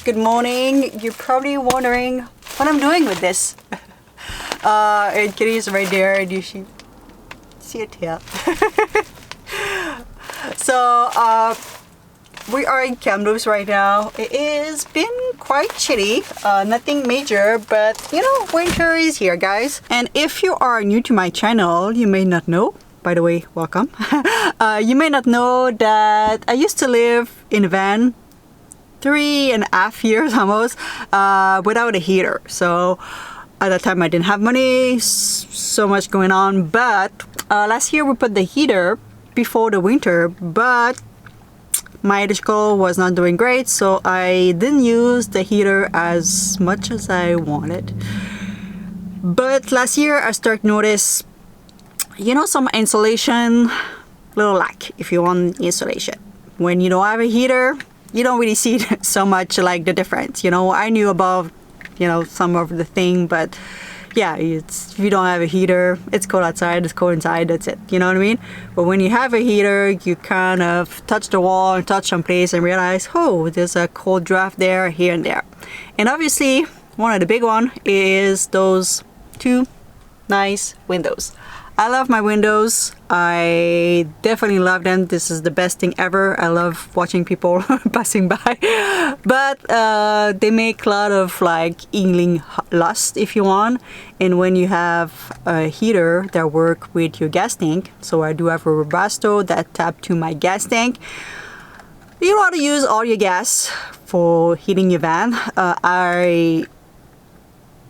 good morning. You're probably wondering what I'm doing with this. And Kitty's right there, and you should see a tail. So we are in Kamloops right now. It has been quite chilly, nothing major, but you know, winter is here, guys. And if you are new to my channel, you may not know, by the way, welcome. You may not know that I used to live in a van 3.5 years almost without a heater. So at that time I didn't have money, so much going on, but last year we put the heater before the winter, but my electrical was not doing great, so I didn't use the heater as much as I wanted. But last year I started to notice, you know, some insulation little lack if you want insulation. When you don't have a heater, you don't really see so much like the difference. You know, I knew about, you know, some of the thing, but yeah, if you don't have a heater, it's cold outside, it's cold inside, that's it, you know what I mean? But when you have a heater, you kind of touch the wall and touch some place and realize, oh, there's a cold draft there, here and there. And obviously one of the big one is those two nice windows. I love my windows. I definitely love them. This is the best thing ever. I love watching people passing by. But they make a lot of like Yingling lust if you want. And when you have a heater that work with your gas tank, so I do have a Robusto that tap to my gas tank. You want to use all your gas for heating your van. I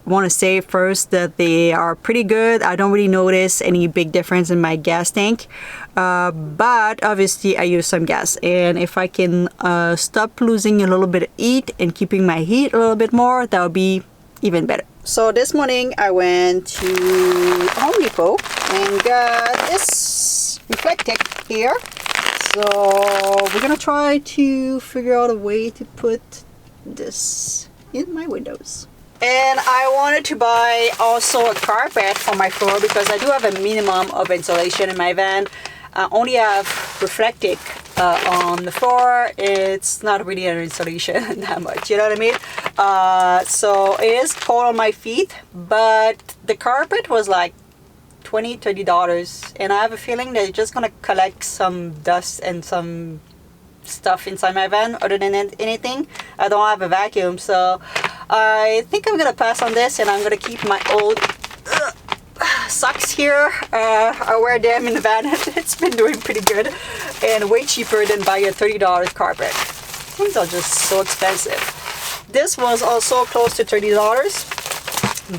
want to say first that they are pretty good. I don't really notice any big difference in my gas tank, but obviously I use some gas, and if I can stop losing a little bit of heat and keeping my heat a little bit more, that would be even better. So this morning I went to Home Depot and got this reflective here. So we're gonna try to figure out a way to put this in my windows. And I wanted to buy also a carpet for my floor because I do have a minimum of insulation in my van. I only have reflective on the floor. It's not really an insulation that much, you know what I mean? So it is cold on my feet, but the carpet was like $20-$30, and I have a feeling that it's just gonna collect some dust and some stuff inside my van. Other than anything, I don't have a vacuum, so I think I'm gonna pass on this, and I'm gonna keep my old socks here. I wear them in the van. It's been doing pretty good and way cheaper than buying a $30 carpet. Things are just so expensive. This was also close to $30,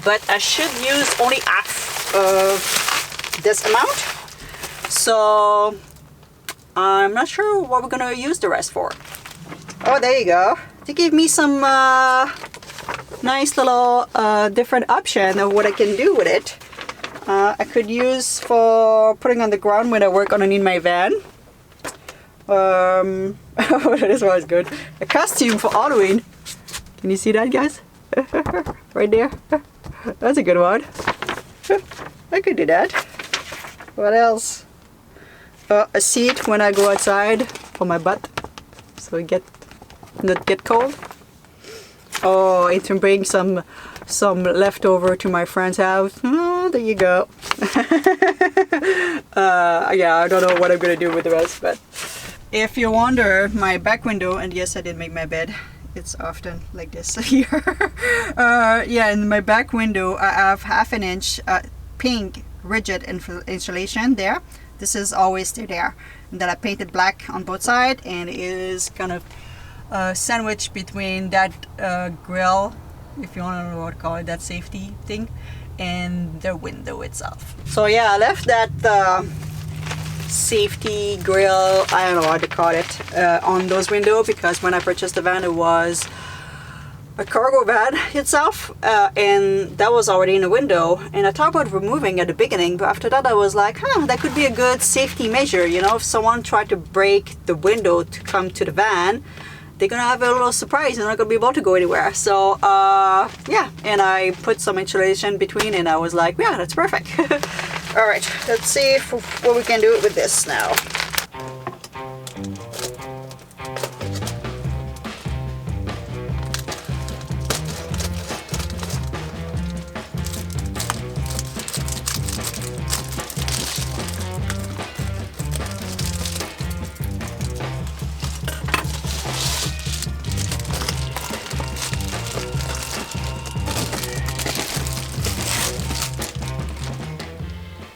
but I should use only half of this amount, so I'm not sure what we're gonna use the rest for. Oh, there you go. They gave me some nice little different option of what I can do with it. I could use for putting on the ground when I work underneath my van. This one is good. A costume for Halloween. Can you see that, guys? Right there. That's a good one. I could do that. What else? A seat when I go outside for my butt, so it not get cold. Oh, it can bring some leftover to my friend's house. Oh, there you go. Yeah, I don't know what I'm gonna do with the rest, but if you wonder, my back window, and yes, I did make my bed. It's often like this here. Yeah, in my back window, I have 1/2 inch pink rigid insulation there. This is always still there. And then I painted black on both sides, and it is kind of sandwiched between that grill, if you want to know what to call it, that safety thing, and the window itself. So yeah, I left that safety grill, I don't know what to call it, on those windows, because when I purchased the van, it was a cargo van itself, and that was already in the window, and I thought about removing at the beginning, but after that I was like, that could be a good safety measure, you know, if someone tried to break the window to come to the van, they're gonna have a little surprise and not gonna be able to go anywhere. So yeah, and I put some insulation between, and I was like, yeah, that's perfect. All right, let's see what we can do with this now.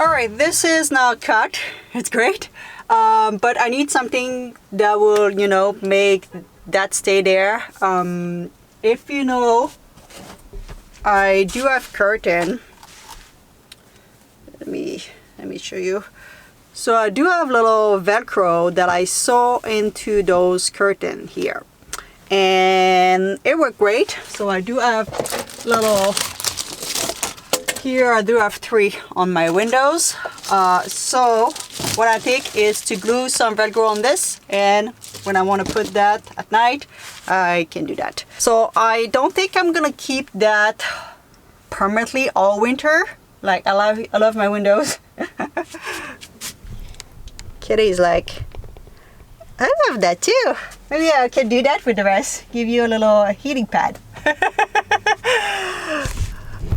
All right, this is now cut. It's great. But I need something that will, you know, make that stay there. If you know, I do have curtain. Let me show you. So I do have little Velcro that I sew into those curtain here, and it worked great. So I do have little, here I do have 3 on my windows. So what I think is to glue some Velcro on this, and when I want to put that at night, I can do that. So I don't think I'm gonna keep that permanently all winter. Like, I love my windows. Kitty's like, I love that too. Maybe I can do that with the rest. Give you a little heating pad.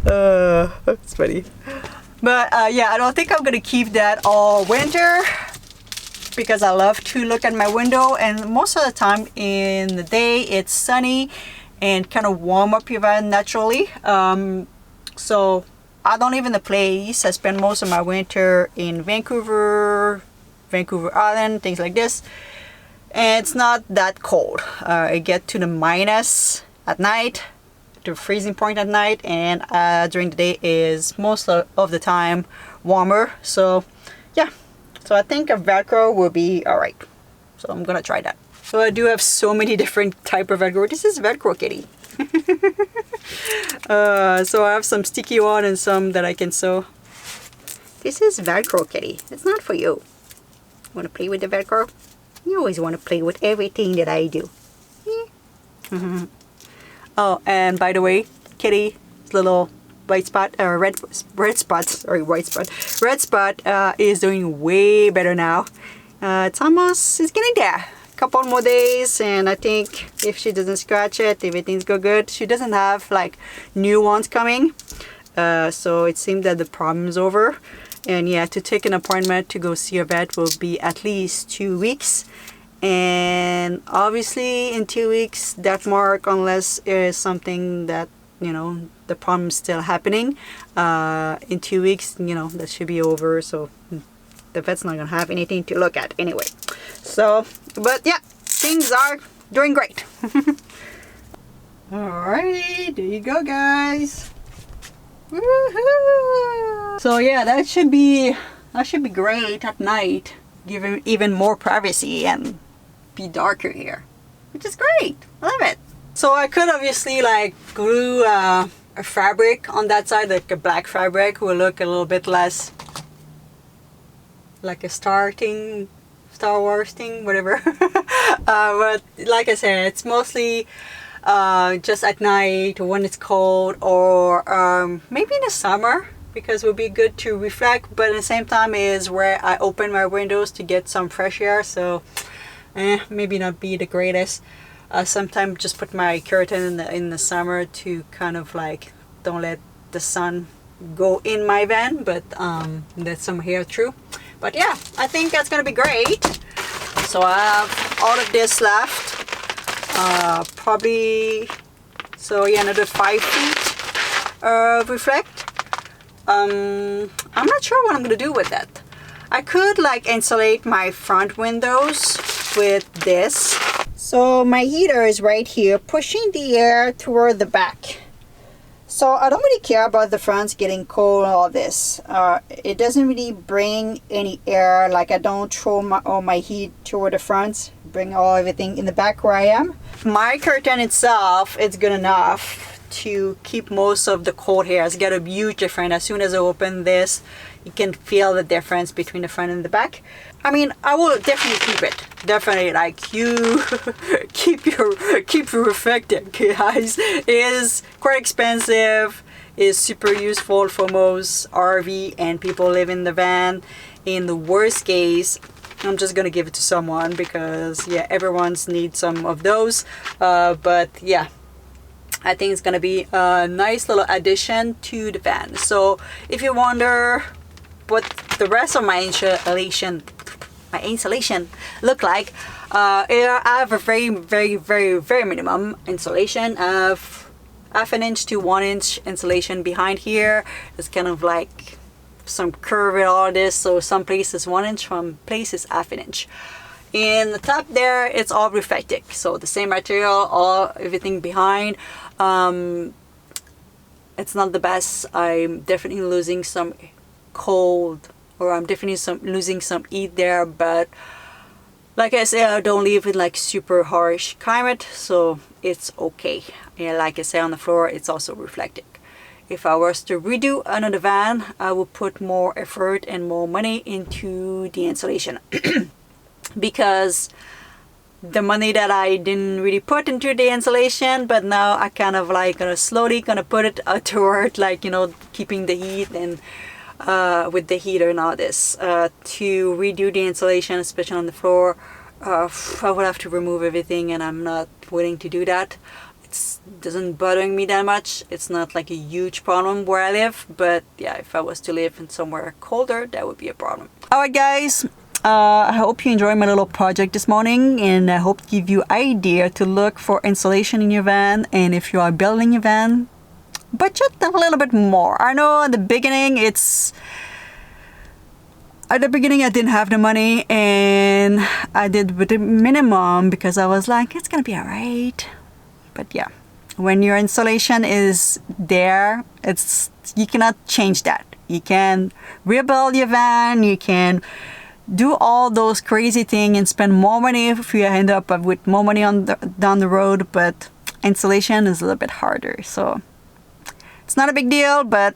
That's funny. But yeah, I don't think I'm gonna keep that all winter, because I love to look at my window, and most of the time in the day it's sunny and kind of warm up your van naturally. So I don't live in the place. I spend most of my winter in Vancouver Island, things like this, and it's not that cold. I get to the minus at night, to freezing point at night, and during the day is most of the time warmer. So yeah, so I think a Velcro will be all right. So I'm gonna try that. So I do have so many different type of Velcro. This is Velcro Kitty. So I have some sticky one and some that I can sew. This is Velcro Kitty. It's not for you. Want to play with the Velcro? You always want to play with everything that I do. Yeah. Oh, and by the way, Kitty's little white spot, or red spot, sorry, white spot. Red spot is doing way better now. It's getting there. Couple more days, and I think if she doesn't scratch it, everything's go good. She doesn't have like new ones coming, so it seems that the problem's over. And yeah, to take an appointment to go see a vet will be at least 2 weeks, and obviously in 2 weeks that mark, unless it is something that, you know, the problem's still happening, in 2 weeks, you know, that should be over. So the vet's not gonna have anything to look at anyway. So, but yeah, things are doing great. Alright, there you go, guys. Woohoo! So yeah, that should be great at night. Give it even more privacy and be darker here, which is great. I love it. So I could obviously like glue a fabric on that side, like a black fabric will look a little bit less like a Star Wars thing, whatever. But like I said, it's mostly just at night when it's cold, or maybe in the summer, because it would be good to reflect, but at the same time is where I open my windows to get some fresh air. So maybe not be the greatest. Sometimes just put my curtain in the summer to kind of like don't let the sun go in my van, but let some air through. But yeah, I think that's gonna be great. So I have all of this left, probably, so yeah, another 5 feet of reflect. I'm not sure what I'm gonna do with that. I could like insulate my front windows with this. So my heater is right here, pushing the air toward the back. So I don't really care about the fronts getting cold, all this. It doesn't really bring any air. Like, I don't throw all my heat toward the fronts, bring everything in the back where I am. My curtain itself, it's good enough to keep most of the cold air. It's got a huge difference. As soon as I open this, you can feel the difference between the front and the back. I mean, I will definitely keep it. Definitely, like, you keep your reflector, guys. It is quite expensive. It's super useful for most RV and people live in the van. In the worst case, I'm just gonna give it to someone, because yeah, everyone's needs some of those. But yeah, I think it's gonna be a nice little addition to the van. So if you wonder what the rest of my insulation look like, I have a very minimum insulation of 1/2 inch to 1 inch insulation behind here. It's kind of like some curve and all this, so some places 1 inch, some places half an inch. In the top there, it's all reflective, so the same material, all everything behind. It's not the best. I'm definitely losing some cold, or I'm definitely losing some heat there, but like I said, I don't live in like super harsh climate, so it's okay. And like I said, on the floor, it's also reflective. If I was to redo another van, I would put more effort and more money into the insulation. Because the money that I didn't really put into the insulation, but now I kind of like slowly gonna put it toward, like, you know, keeping the heat and with the heater and all this, to redo the insulation, especially on the floor. I would have to remove everything, and I'm not willing to do that. It doesn't bother me that much. It's not like a huge problem where I live, but yeah, if I was to live in somewhere colder, that would be a problem. Alright guys, I hope you enjoyed my little project this morning, and I hope to give you idea to look for insulation in your van. And if you are building a van, budget a little bit more. I know at the beginning I didn't have the money, and I did with the minimum because I was like, it's gonna be alright. But yeah, when your insulation is there, you cannot change that. You can rebuild your van, you can do all those crazy things and spend more money if you end up with more money down the road, but insulation is a little bit harder. So it's not a big deal, but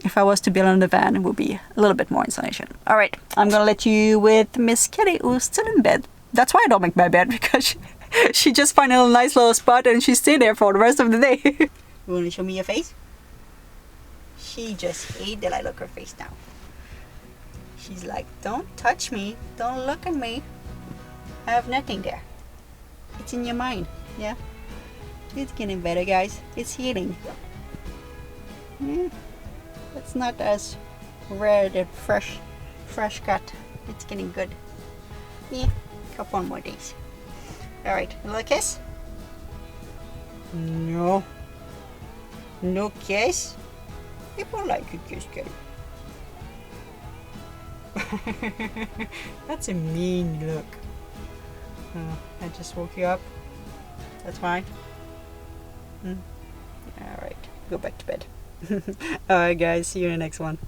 if I was to build on the van, it would be a little bit more insulation. All right, I'm gonna let you with Miss Kitty, who's still in bed. That's why I don't make my bed, because she just find a nice little spot and she stay there for the rest of the day. You wanna show me your face? She just hates that I look her face now. She's like, don't touch me, don't look at me. I have nothing there. It's in your mind, yeah? It's getting better, guys. It's healing. Yeah. It's not as red and fresh cut. It's getting good. Yeah, couple more days. Alright, a little kiss? No. No kiss? People like a kiss, Kitty. That's a mean look. I just woke you up. That's fine. Alright, go back to bed. Alright guys, see you in the next one.